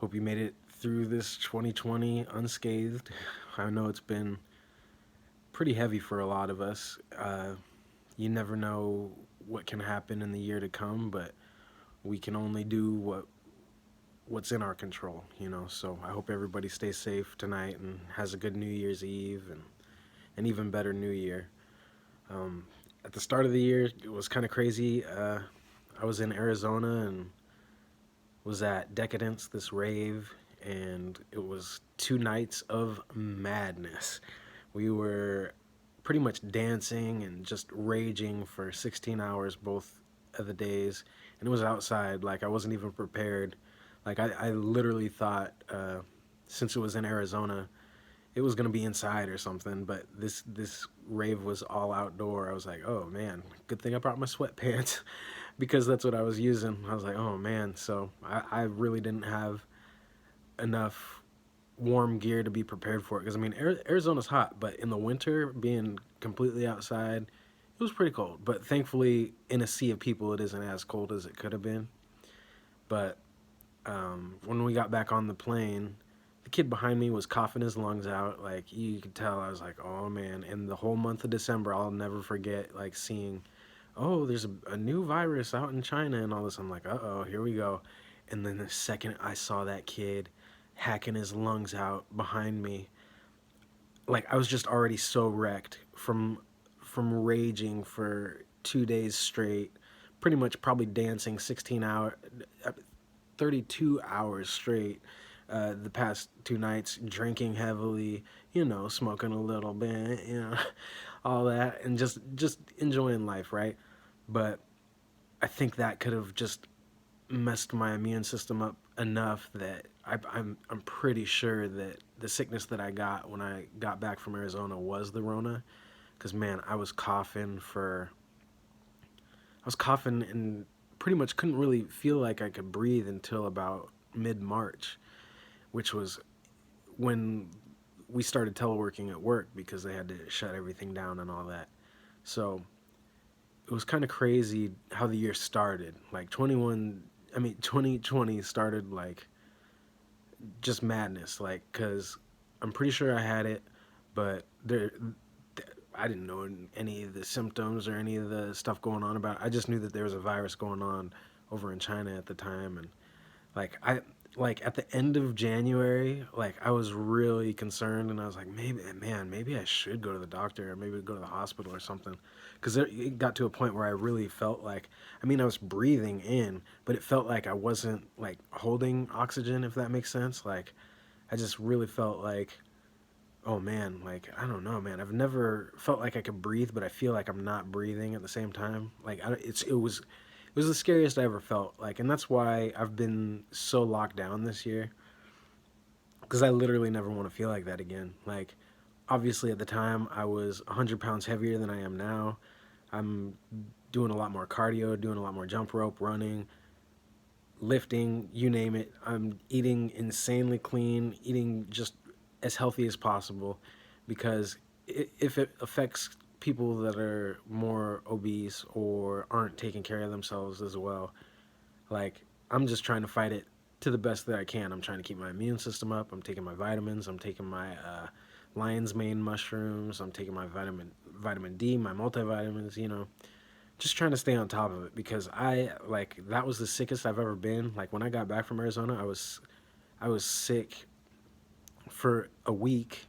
Hope you made it through this 2020 unscathed. I know it's been pretty heavy for a lot of us. You never know what can happen in the year to come, but we can only do what's in our control, you know. So I hope everybody stays safe tonight and has a good New Year's Eve and an even better New Year. Um, at the start of the year, it was kind of crazy. I was in Arizona and was at Decadence, this rave, and it was 2 nights of madness. We were pretty much dancing and just raging for 16 hours both of the days, and it was outside. Like I wasn't even prepared. Like I literally thought, since it was in Arizona, it was gonna be inside or something. But this rave was all outdoor. I was like, oh man, good thing I brought my sweatpants because that's what I was using. I was like, oh man. So I really didn't have enough warm gear to be prepared for it because I mean Arizona's hot, but in the winter being completely outside, it was pretty cold. But thankfully, in a sea of people, it isn't as cold as it could have been. But when we got back on the plane, the kid behind me was coughing his lungs out. Like you could tell, I was like, oh man. And the whole month of December, I'll never forget like seeing, oh, there's a new virus out in China and all this. I'm like, uh oh, here we go. And then the second I saw that kid hacking his lungs out behind me, like I was just already so wrecked from raging for 2 days straight, pretty much probably dancing 32 hours straight. The past 2 nights, drinking heavily, you know, smoking a little bit, you know, all that, and just enjoying life, right? But I think that could have just messed my immune system up enough that I'm pretty sure that the sickness that I got when I got back from Arizona was the Rona, because man, I was coughing and pretty much couldn't really feel like I could breathe until about mid March, which was when we started teleworking at work because they had to shut everything down and all that. So it was kind of crazy how the year started. Like 2020 started like just madness. Like, cause I'm pretty sure I had it, but I didn't know any of the symptoms or any of the stuff going on about it. I just knew that there was a virus going on over in China at the time, and like like at the end of January, like I was really concerned, and I was like, maybe I should go to the doctor or maybe go to the hospital or something, because it got to a point where I really felt like, I mean, I was breathing in, but it felt like I wasn't like holding oxygen, if that makes sense. Like I just really felt like, oh man, like I don't know, man. I've never felt like I could breathe, but I feel like I'm not breathing at the same time. Like it was the scariest I ever felt. Like, and that's why I've been so locked down this year, because I literally never want to feel like that again. Like, obviously at the time I was 100 pounds heavier than I am now. I'm doing a lot more cardio, doing a lot more jump rope, running, lifting, you name it. I'm eating insanely clean, eating just as healthy as possible, because if it affects people that are more obese or aren't taking care of themselves as well, like I'm just trying to fight it to the best that I can. I'm trying to keep my immune system up. I'm taking my vitamins. I'm taking my lion's mane mushrooms. I'm taking my vitamin D, my multivitamins. You know, just trying to stay on top of it, because I like that was the sickest I've ever been. Like when I got back from Arizona, I was sick for a week,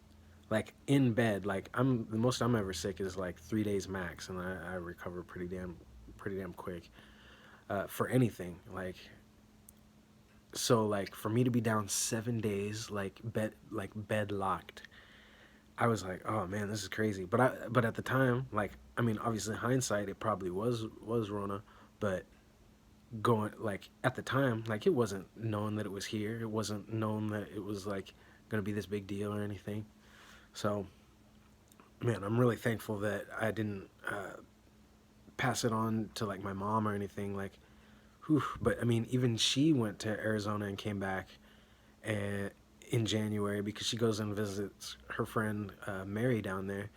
like in bed. Like I'm the most I'm ever sick is like 3 days max, and I recover pretty damn quick for anything. Like for me to be down 7 days, like bed locked, I was like, oh man, this is crazy. But at the time, like I mean, obviously hindsight, it probably was Rona, but going like at the time, like it wasn't known that it was here. It wasn't known that it was like gonna be this big deal or anything. So man, I'm really thankful that I didn't pass it on to like my mom or anything. Like, whew. But I mean, even she went to Arizona and came back and in January because she goes and visits her friend Mary down there,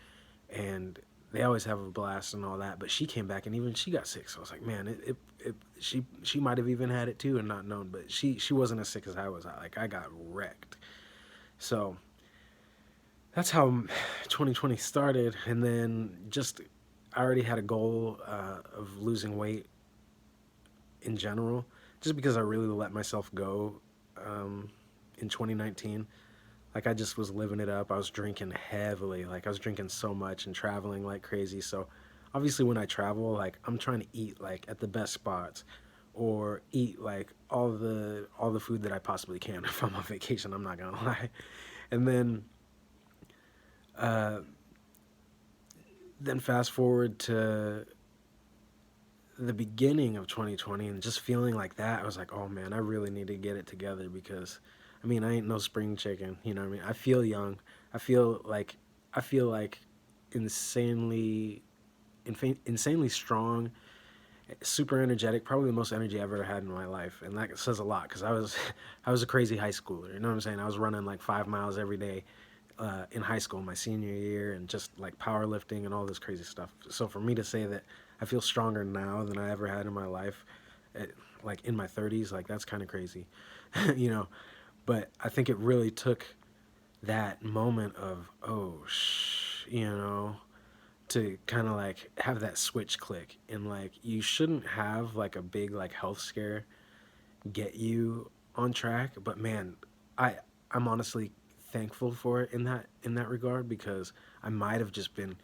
and they always have a blast and all that. But she came back and even she got sick. So I was like, man, she might have even had it too and not known. But she wasn't as sick as I was. Like I got wrecked. So that's how 2020 started. And then just I already had a goal of losing weight in general, just because I really let myself go in 2019. Like I just was living it up. I was drinking heavily. Like I was drinking so much and traveling like crazy. So obviously when I travel, like I'm trying to eat like at the best spots or eat like all the food that I possibly can if I'm on vacation, I'm not gonna lie. And uh then fast forward to the beginning of 2020 and just feeling like that, I was like, oh man, I really need to get it together because I mean, I ain't no spring chicken, you know what I mean? I feel young. I feel like I feel like insanely insanely strong, super energetic, probably the most energy I've ever had in my life. And that says a lot cuz I was I was a crazy high schooler, you know what I'm saying? I was running like 5 miles every day in high school my senior year and just like powerlifting and all this crazy stuff. So for me to say that I feel stronger now than I ever had in my life, like in my 30s, like that's kind of crazy, you know. But I think it really took that moment of you know, to kind of like have that switch click and like you shouldn't have like a big like health scare get you on track. But man, I I'm honestly thankful for it in that regard because I might have just been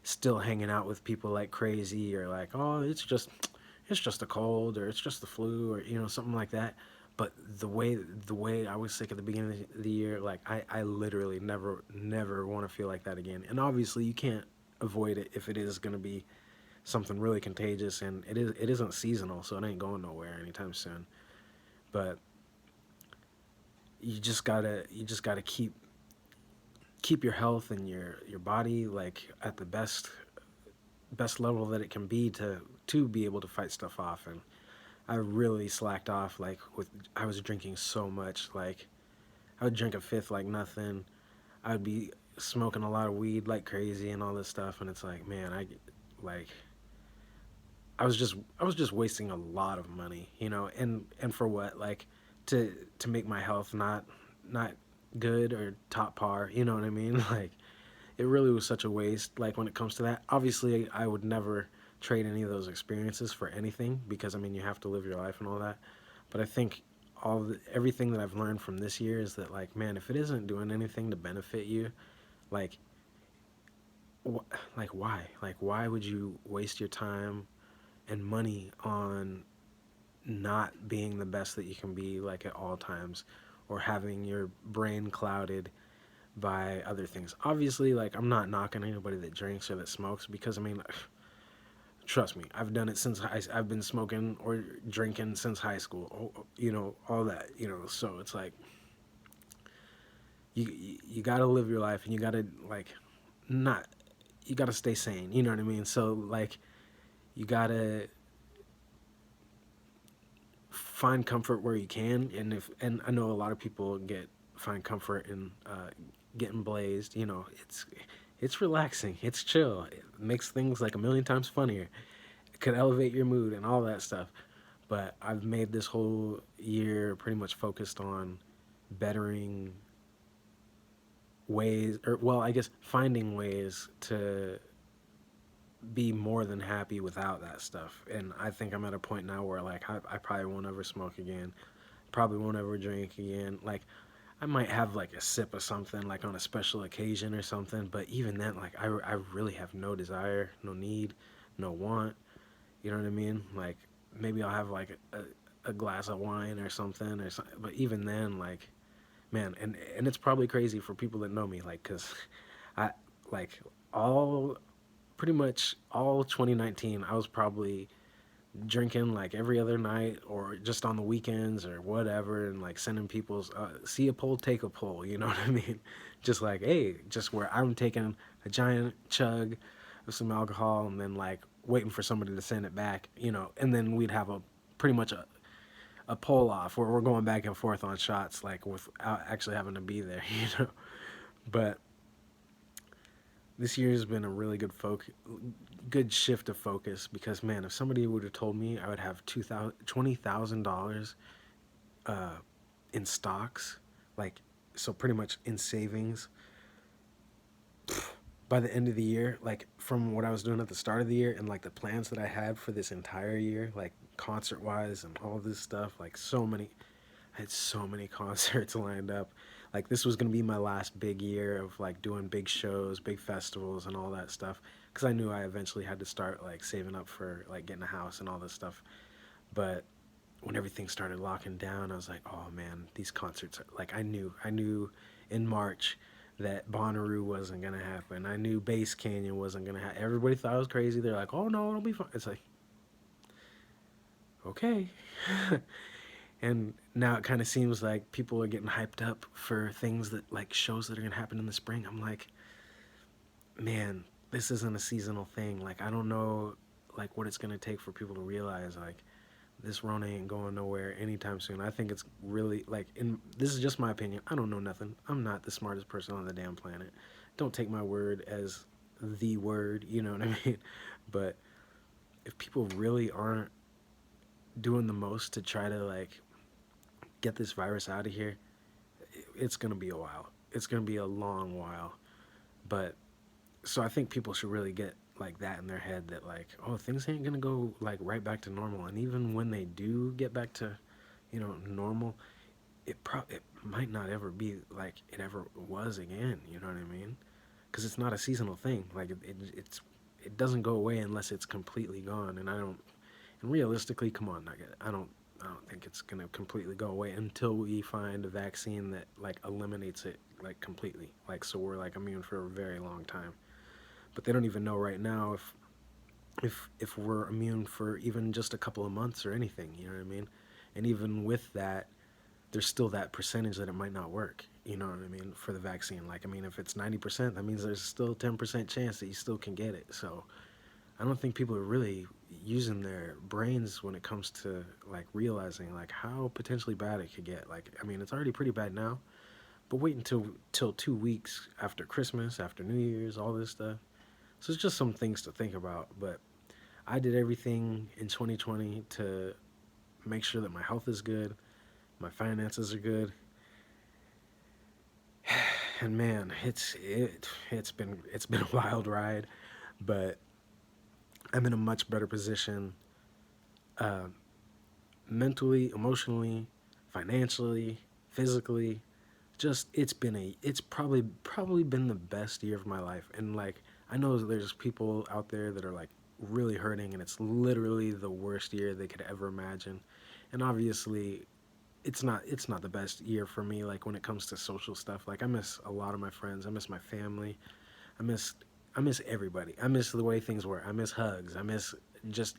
still hanging out with people like crazy or like, oh, it's just a cold or it's just the flu or you know something like that. But the way I was sick at the beginning of the year, like I literally never want to feel like that again. And obviously you can't avoid it if it is going to be something really contagious and it isn't seasonal, so it ain't going nowhere anytime soon. But you just gotta keep your health and your body like at the best level that it can be to be able to fight stuff off. And I really slacked off like with I was drinking so much. Like I would drink a fifth like nothing. I'd be smoking a lot of weed like crazy and all this stuff. And it's like, man, like I was just wasting a lot of money, you know, and for what? Like to make my health not good or top par, you know what I mean? Like it really was such a waste. Like when it comes to that, obviously I would never trade any of those experiences for anything because I mean you have to live your life and all that. But I think everything that I've learned from this year is that like man, if it isn't doing anything to benefit you, like like why? Like why would you waste your time and money on not being the best that you can be like at all times or having your brain clouded by other things. Obviously, like I'm not knocking anybody that drinks or that smokes because I mean, trust me, I've done it since I've been smoking or drinking since high school. You know, all that. You know, so it's like you got to live your life and you got to like not you got to stay sane. You know what I mean? So like you got to find comfort where you can, and I know a lot of people find comfort in getting blazed. You know, it's relaxing, it's chill, it makes things like a million times funnier. It could elevate your mood and all that stuff. But I've made this whole year pretty much focused on bettering ways, or well, I guess finding ways to be more than happy without that stuff. And I think I'm at a point now where like I probably won't ever smoke again, probably won't ever drink again. Like I might have like a sip of something like on a special occasion or something, but even then like I really have no desire, no need, no want. You know what I mean? Like maybe I'll have like a glass of wine or something or something, but even then like man, and it's probably crazy for people that know me like cuz I like all pretty much all 2019 I was probably drinking like every other night or just on the weekends or whatever and like sending people's see a poll take a poll, you know what I mean? Just like hey, just where I'm taking a giant chug of some alcohol and then like waiting for somebody to send it back, you know, and then we'd have a pretty much a pull off where we're going back and forth on shots like without actually having to be there you know. But this year has been a really good shift of focus because man, if somebody would have told me I would have $20,000 uh, in stocks, like so pretty much in savings by the end of the year, like from what I was doing at the start of the year and like the plans that I had for this entire year, like concert wise and all this stuff, like I had so many concerts lined up. Like this was gonna be my last big year of like doing big shows, big festivals, and all that stuff. Because I knew I eventually had to start like saving up for like getting a house and all this stuff. But when everything started locking down, I was like, oh man, these concerts are like I knew in March that Bonnaroo wasn't gonna happen. I knew Bass Canyon wasn't gonna happen. Everybody thought I was crazy. They're like, oh no, it'll be fine. It's like, okay. And now it kind of seems like people are getting hyped up for things that like shows that are gonna happen in the spring. I'm like, man, this isn't a seasonal thing. Like I don't know like what it's gonna take for people to realize like this Rona ain't going nowhere anytime soon. I think it's really like in this is just my opinion. I don't know nothing. I'm not the smartest person on the damn planet. Don't take my word as the word, you know what I mean? But if people really aren't doing the most to try to like get this virus out of here, it's gonna be a while. It's gonna be a long while. But so I think people should really get like that in their head that like, oh, things ain't gonna go like right back to normal. And even when they do get back to, normal, it might not ever be like it ever was again. You know what I mean? Because it's not a seasonal thing. Like it doesn't go away unless it's completely gone. And I don't. And realistically, come on, I don't think it's gonna completely go away until we find a vaccine that like eliminates it like completely. Like so we're like immune for a very long time. But they don't even know right now if we're immune for even just a couple of months or anything. You know what I mean? And even with that, there's still that percentage that it might not work. You know what I mean for the vaccine. Like I mean, if it's 90%, that means there's still a 10% chance that you still can get it. So I don't think people are really using their brains when it comes to like realizing like how potentially bad it could get. Like I mean, it's already pretty bad now, but wait until till 2 weeks after Christmas, after New Year's, all this stuff. So it's just some things to think about. But I did everything in 2020 to make sure that my health is good, my finances are good, and man, it's been a wild ride, but I'm in a much better position uh, mentally, emotionally, financially, physically. Just it's probably been the best year of my life. And like I know there's people out there that are like really hurting and it's literally the worst year they could ever imagine. And obviously it's not the best year for me like when it comes to social stuff. Like I miss a lot of my friends, I miss my family, I miss I miss everybody. I miss the way things were. I miss hugs. I miss just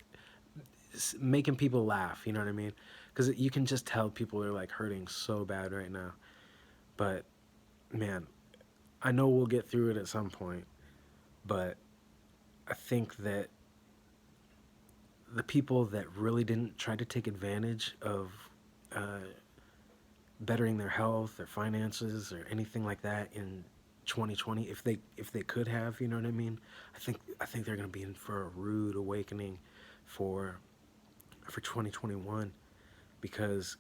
making people laugh, you know what I mean? Cuz you can just tell people are like hurting so bad right now. But man, I know we'll get through it at some point, but I think that the people that really didn't try to take advantage of uh, bettering their health, their finances, or anything like that in 2020, if they could have, you know what I mean? I think they're gonna be in for a rude awakening for 2021 because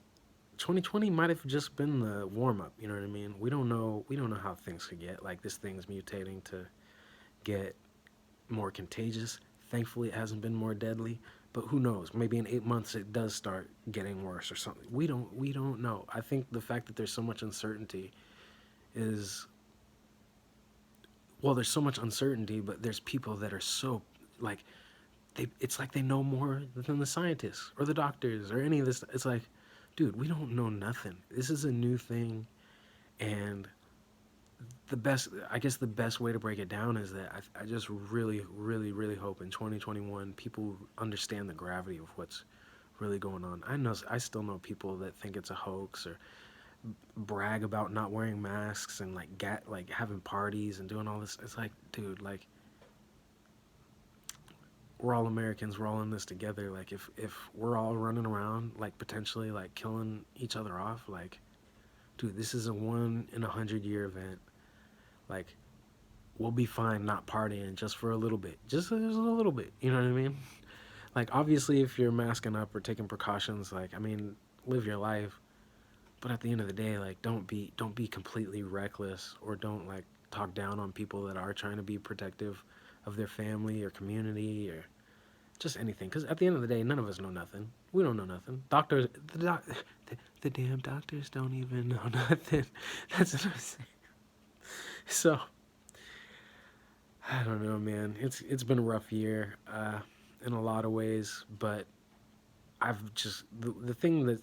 2020 might have just been the warm up. You know what I mean? We don't know how things could get. Like this thing's mutating to get more contagious. Thankfully, it hasn't been more deadly. But who knows? Maybe in 8 months it does start getting worse or something. We don't know. I think the fact that there's so much uncertainty is well, there's so much uncertainty, but there's people that are so like it's like they know more than the scientists or the doctors or any of this. It's like, dude, we don't know nothing. This is a new thing, and I guess the best way to break it down is that I just really, really, really hope in 2021 people understand the gravity of what's really going on. I still know people that think it's a hoax or brag about not wearing masks and like having parties and doing all this. It's like, dude, like we're all Americans. We're all in this together. Like if we're all running around like potentially like killing each other off, like dude, this is a 1 in 100 year event. Like we'll be fine not partying just for a little bit, just a little bit. You know what I mean? Like obviously, if you're masking up or taking precautions, like I mean, live your life. But at the end of the day, like don't be completely reckless or don't like talk down on people that are trying to be protective of their family or community or just anything. Because at the end of the day, none of us know nothing. We don't know nothing. Doctors, the damn doctors don't even know nothing. That's what I'm saying. So I don't know, man. It's been a rough year in a lot of ways, but I've just the thing that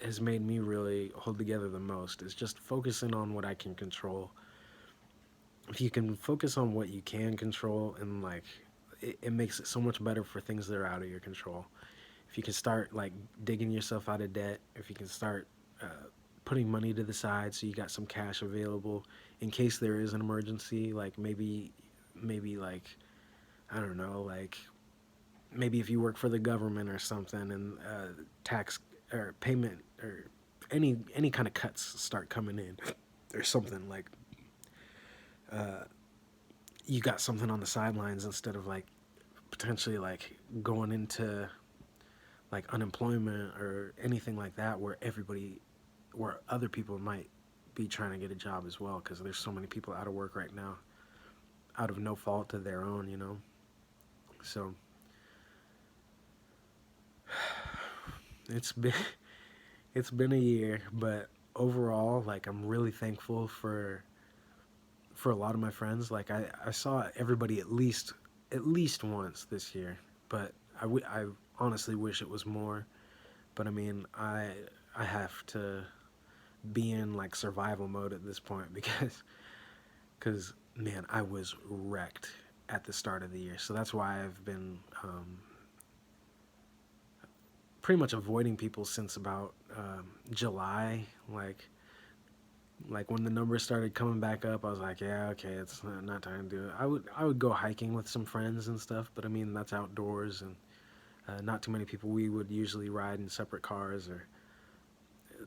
has made me really hold together the most is just focusing on what I can control. If you can focus on what you can control and like it makes it so much better for things that are out of your control. If you can start like digging yourself out of debt, if you can start putting money to the side so you got some cash available in case there is an emergency, like maybe like I don't know, like maybe if you work for the government or something and tax or payment or any kind of cuts start coming in or something like you got something on the sidelines instead of like potentially like going into like unemployment or anything like that where other people might be trying to get a job as well because there's so many people out of work right now out of no fault of their own, you know. So it's been it's been a year, but overall, like I'm really thankful for a lot of my friends. Like I saw everybody at least once this year, but I honestly wish it was more. But I mean, I have to be in like survival mode at this point because man, I was wrecked at the start of the year. So that's why I've been pretty much avoiding people since about July. Like when the numbers started coming back up, I was like, yeah, okay, it's not time to do it. I would go hiking with some friends and stuff, but I mean that's outdoors and not too many people. We would usually ride in separate cars or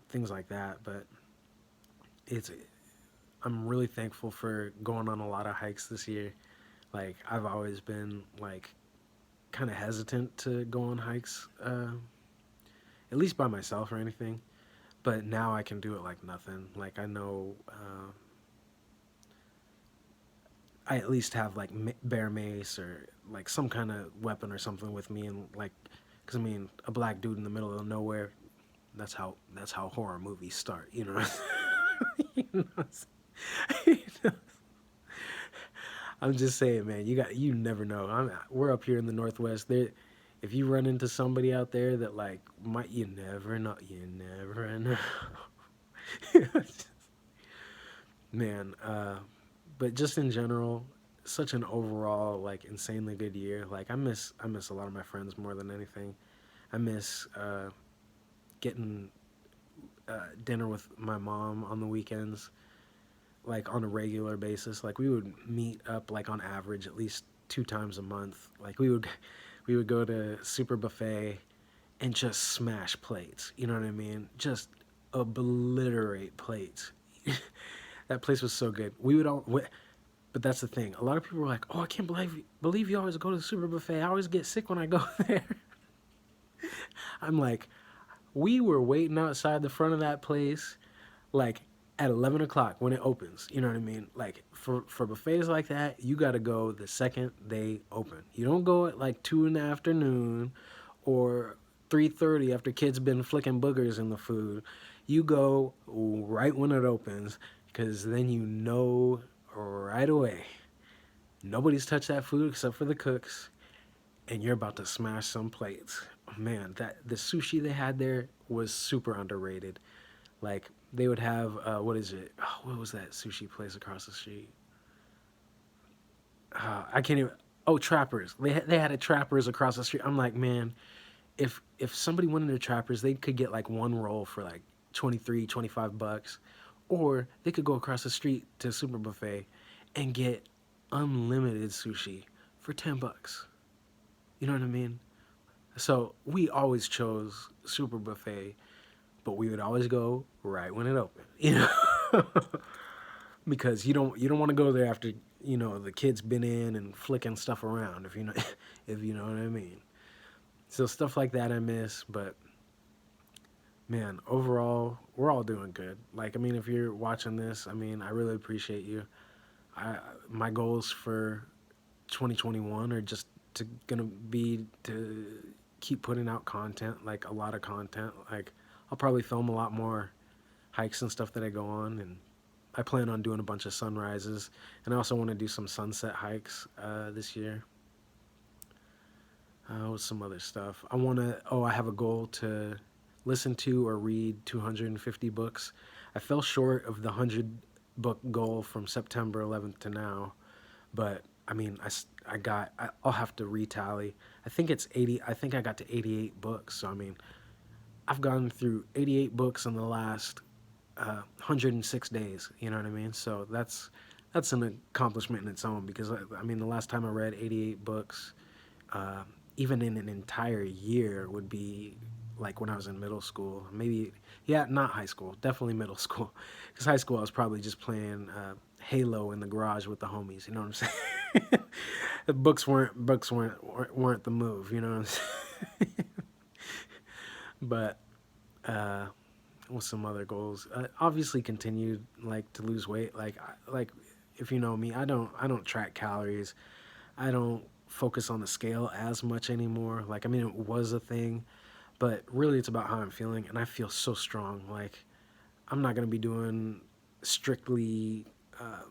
things like that. But it's I'm really thankful for going on a lot of hikes this year. Like I've always been like kind of hesitant to go on hikes, at least by myself or anything. But now I can do it like nothing. Like I know I at least have like bear mace or like some kind of weapon or something with me, and like, cause I mean, a black dude in the middle of nowhere. That's how horror movies start. You know. You know you know? I'm just saying, man. You never know. We're up here in the Northwest. There, if you run into somebody out there that like might, you never know. You never know. Man, but just in general, such an overall like insanely good year. Like I miss a lot of my friends more than anything. I miss getting dinner with my mom on the weekends, like on a regular basis. Like we would meet up like on average at least 2 times a month. Like we would go to Super Buffet and just smash plates. You know what I mean? Just obliterate plates. That place was so good. We would all. But that's the thing. A lot of people were like, "Oh, I can't believe you always go to the Super Buffet. I always get sick when I go there." I'm like, we were waiting outside the front of that place, like at 11 o'clock when it opens. You know what I mean? Like for buffets like that, you got to go the second they open. You don't go at like 2 in the afternoon or 3:30 after kids been flicking boogers in the food. You go right when it opens because then you know right away nobody's touched that food except for the cooks, and you're about to smash some plates. Man, that the sushi they had there was super underrated. Like they would have what is it? Oh, what was that sushi place across the street? I can't even. Oh, Trappers. They had a Trappers across the street. I'm like, man, if somebody went into Trappers, they could get like one roll for like 23, 25 bucks, or they could go across the street to Super Buffet and get unlimited sushi for 10 bucks. You know what I mean? So we always chose Super Buffet, but we would always go right when it opened. You know, because you don't want to go there after. the kid's been in and flicking stuff around, if you know if you know what I mean. So stuff like that I miss, but man, overall we're all doing good. Like, I mean, if you're watching this, I mean, I really appreciate you. I My goals for 2021 are just to gonna be to keep putting out content, like a lot of content. Like, I'll probably film a lot more hikes and stuff that I go on, and I plan on doing a bunch of sunrises, and I also want to do some sunset hikes this year. With some other stuff, I want to. Oh, I have a goal to listen to or read 250 books. I fell short of the 100 book goal from September 11th to now, but I mean, I'll have to retally. I think it's 80. I think I got to 88 books. So I mean, I've gone through 88 books in the last 106 days. You know what I mean? So that's an accomplishment in its own, because I mean, the last time I read 88 books, uh, even in an entire year, would be like when I was in middle school. Maybe, yeah, not high school, definitely middle school. Because high school, I was probably just playing Halo in the garage with the homies. You know what I'm saying? Books weren't the move. You know what I'm saying? But uh, with some other goals, obviously continued like to lose weight. Like if you know me, I don't track calories. I don't focus on the scale as much anymore. Like, I mean, it was a thing, but really it's about how I'm feeling, and I feel so strong. Like, I'm not gonna be doing strictly uh,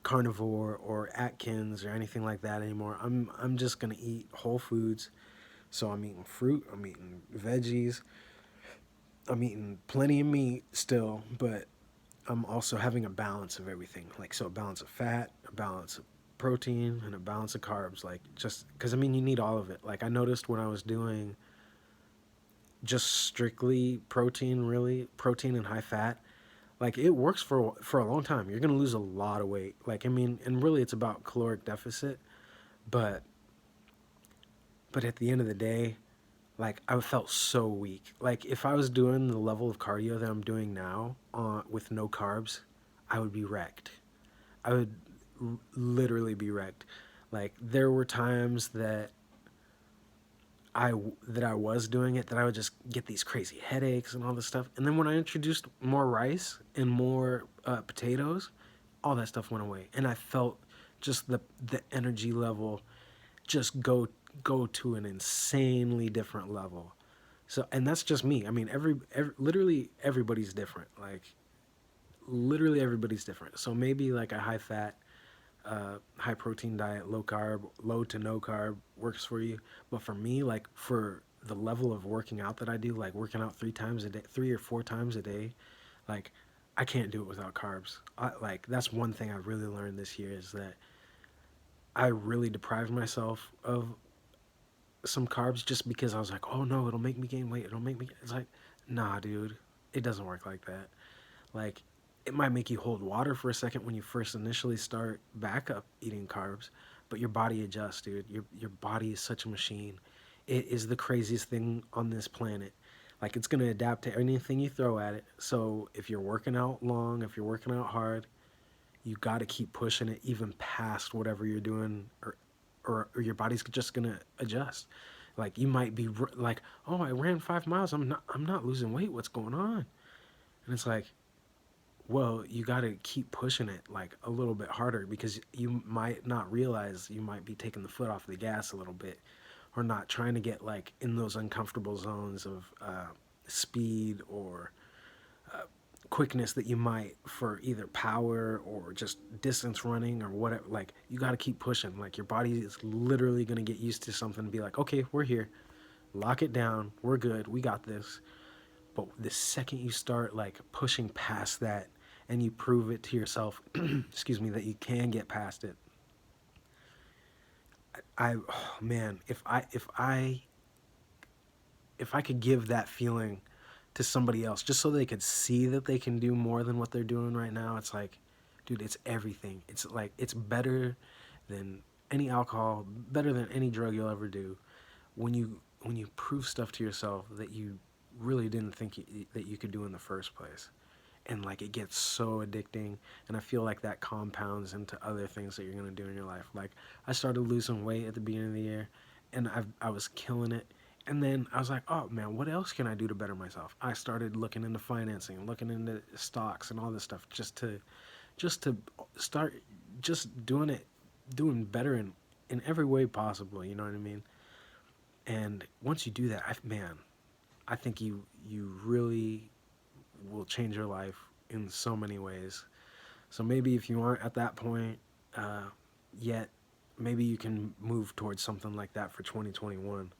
carnivore or Atkins or anything like that anymore. I'm just gonna eat whole foods. So I'm eating fruit, I'm eating veggies, I'm eating plenty of meat still, but I'm also having a balance of everything. Like, so a balance of fat, a balance of protein, and a balance of carbs. Like, just because I mean, you need all of it. Like, I noticed when I was doing just strictly protein, really protein and high fat, like it works for a long time. You're gonna lose a lot of weight. Like, I mean, and really it's about caloric deficit, but at the end of the day, like I felt so weak. Like, if I was doing the level of cardio that I'm doing now with no carbs, I would be wrecked. I would literally be wrecked. Like, there were times that I was doing it, that I would just get these crazy headaches and all this stuff. And then when I introduced more rice and more potatoes, all that stuff went away, and I felt just the energy level just go to an insanely different level. So, and that's just me. I mean, literally everybody's different. Like, literally everybody's different. So maybe like a high fat, high protein diet, low carb, low to no carb works for you. But for me, like for the level of working out that I do, like working out 3 times a day, 3 or 4 times a day, like I can't do it without carbs. Like, that's one thing I really learned this year, is that I really deprived myself of some carbs just because I was like, oh no, it'll make me gain weight. It'll make me. It's like, nah, dude, it doesn't work like that. Like, it might make you hold water for a second when you first initially start back up eating carbs, but your body adjusts, dude. Your body is such a machine. It is the craziest thing on this planet. Like, it's gonna adapt to anything you throw at it. So if you're working out long, if you're working out hard, you got to keep pushing it even past whatever you're doing, or your body's just gonna adjust. Like, you might be like, oh, I ran 5 miles. I'm not losing weight. What's going on? And it's like, well, you got to keep pushing it like a little bit harder, because you might not realize you might be taking the foot off the gas a little bit, or not trying to get like in those uncomfortable zones of speed or quickness that you might for either power or just distance running or whatever. Like, you got to keep pushing. Like, your body is literally going to get used to something and be like, okay, we're here, lock it down, we're good, we got this. But the second you start like pushing past that, and you prove it to yourself, excuse me, that you can get past it, oh man, if I could give that feeling to somebody else, just so they could see that they can do more than what they're doing right now, it's like, dude, it's everything. It's like, it's better than any alcohol, better than any drug you'll ever do. When you prove stuff to yourself that you really didn't think that you could do in the first place. and like it gets so addicting, and I feel like that compounds into other things that you're going to do in your life. Like I started losing weight at the beginning of the year, and I was killing it. And then I was like, oh man, what else can I do to better myself? I started looking into financing, looking into stocks and all this stuff, just to start just doing better in every way possible. You know what I mean? And once you do that, man, I think you really will change your life in so many ways. So maybe if you aren't at that point uh, yet, maybe you can move towards something like that for 2021.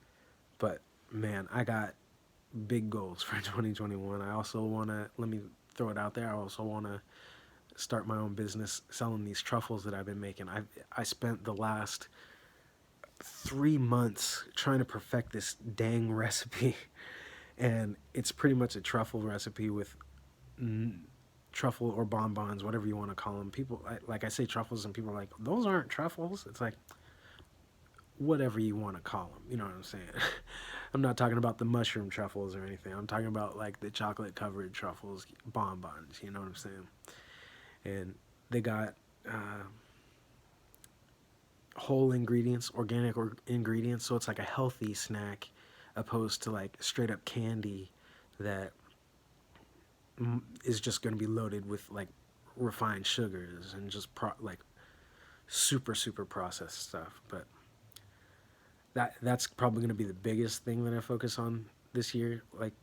But man, I got big goals for 2021. I also want to, let me throw it out there, I also want to start my own business selling these truffles that I've been making. I spent the last 3 months trying to perfect this dang recipe, and it's pretty much a truffle recipe with truffle or bonbons, whatever you want to call them. People like I say truffles, and people are like, "Those aren't truffles." It's like whatever you want to call them. You know what I'm saying? I'm not talking about the mushroom truffles or anything. I'm talking about like the chocolate covered truffles, bonbons. You know what I'm saying? And they got uh, whole ingredients, organic ingredients, so it's like a healthy snack, opposed to like straight up candy that is just going to be loaded with like refined sugars and just like super processed stuff. But that's probably going to be the biggest thing that I focus on this year, like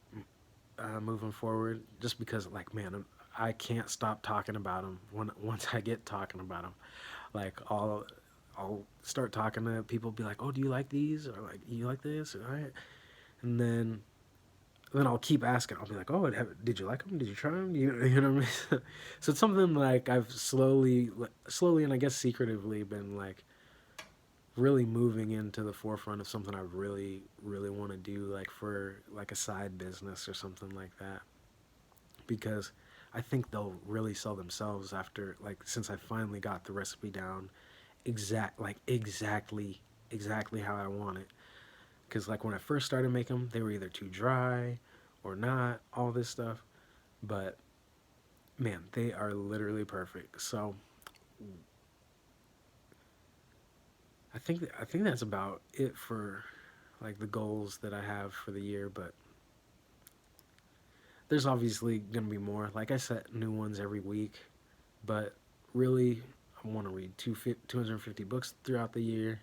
moving forward, just because like man, I can't stop talking about them. Once I get talking about them, like I'll start talking to people, be like, oh, do you like these, or like you like this, all right, and then I'll keep asking. I'll be like, "Oh, did you like them? Did you try them? You know what I mean?" So it's something like I've slowly, and I guess secretively, been like really moving into the forefront of something I really want to do, like for like a side business or something like that. Because I think they'll really sell themselves after, like, since I finally got the recipe down, exactly how I want it. Because like when I first started making them, they were either too dry or not, all this stuff. But man, they are literally perfect. So I think that's about it for like the goals that I have for the year. But there's obviously gonna be more. Like I set new ones every week, but really I want to read 250 books throughout the year.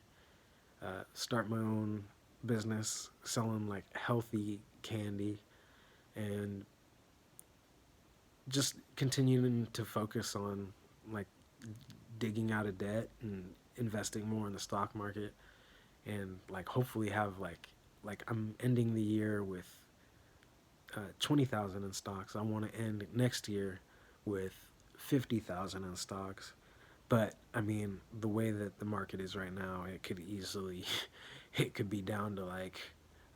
Start my own business selling like healthy candy, and just continuing to focus on like digging out of debt and investing more in the stock market, and like hopefully have like I'm ending the year with 20,000 in stocks. I want to end next year with 50,000 in stocks. But I mean, the way that the market is right now, it could easily it could be down to like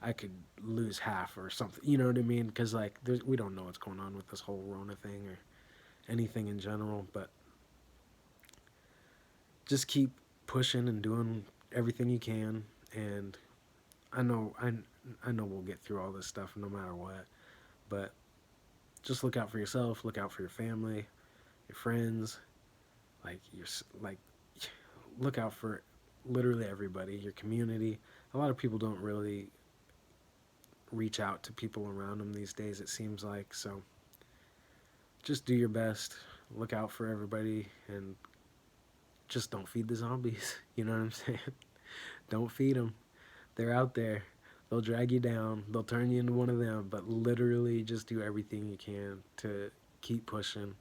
I could lose half or something. You know what I mean? Because like we don't know what's going on with this whole Rona thing or anything in general. But just keep pushing and doing everything you can. And I know I know we'll get through all this stuff no matter what. But just look out for yourself. Look out for your family, your friends. Like your like look out for literally everybody. Your community. A lot of people don't really reach out to people around them these days, it seems like. So just do your best. Look out for everybody, and just don't feed the zombies. You know what I'm saying? Don't feed them. They're out there. They'll drag you down. They'll turn you into one of them. But literally, just do everything you can to keep pushing,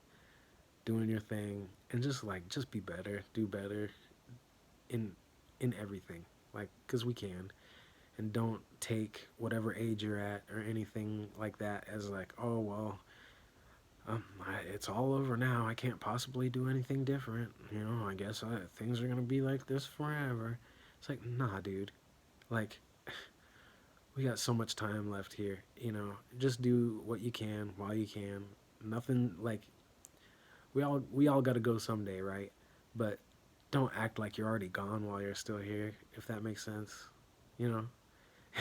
doing your thing, and just be better. Do better in everything. Like, cause we can. And don't take whatever age you're at or anything like that as like, oh well, it's all over now. I can't possibly do anything different. You know, I guess things are gonna be like this forever. It's like, nah, dude. Like, we got so much time left here. You know, just do what you can while you can. Nothing like we all got to go someday, right? But don't act like you're already gone while you're still here. If that makes sense, you know.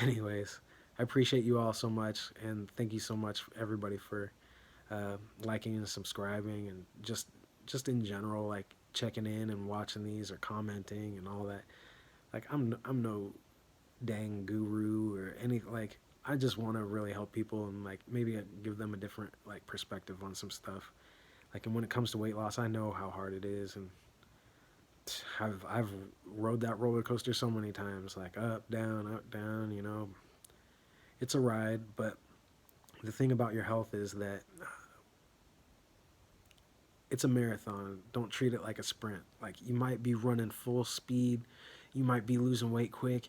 Anyways, I appreciate you all so much, and thank you so much, everybody, for liking and subscribing, and just in general, like checking in and watching these or commenting and all that. Like I'm no dang guru or any like. I just want to really help people and like maybe give them a different like perspective on some stuff. Like, and when it comes to weight loss, I know how hard it is, and I've rode that roller coaster so many times, like up, down, up, down. You know, it's a ride. But the thing about your health is that it's a marathon. Don't treat it like a sprint. Like, you might be running full speed, you might be losing weight quick,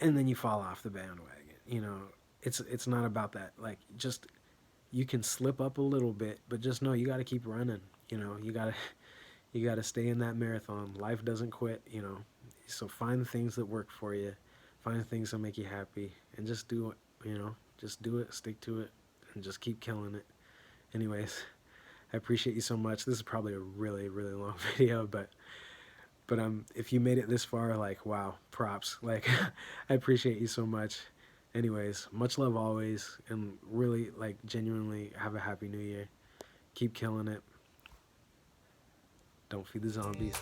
and then you fall off the bandwagon. You know, it's not about that. Like, just you can slip up a little bit, but just know you got to keep running. You know, you got to stay in that marathon. Life doesn't quit. You know, so find the things that work for you, find the things that make you happy, and just do it. You know, just do it, stick to it, and just keep killing it. Anyways, I appreciate you so much. This is probably a really, really long video, but if you made it this far, like, wow, props. Like, I appreciate you so much. Anyways, much love always, and really, like, genuinely have a happy new year. Keep killing it. Don't feed the zombies.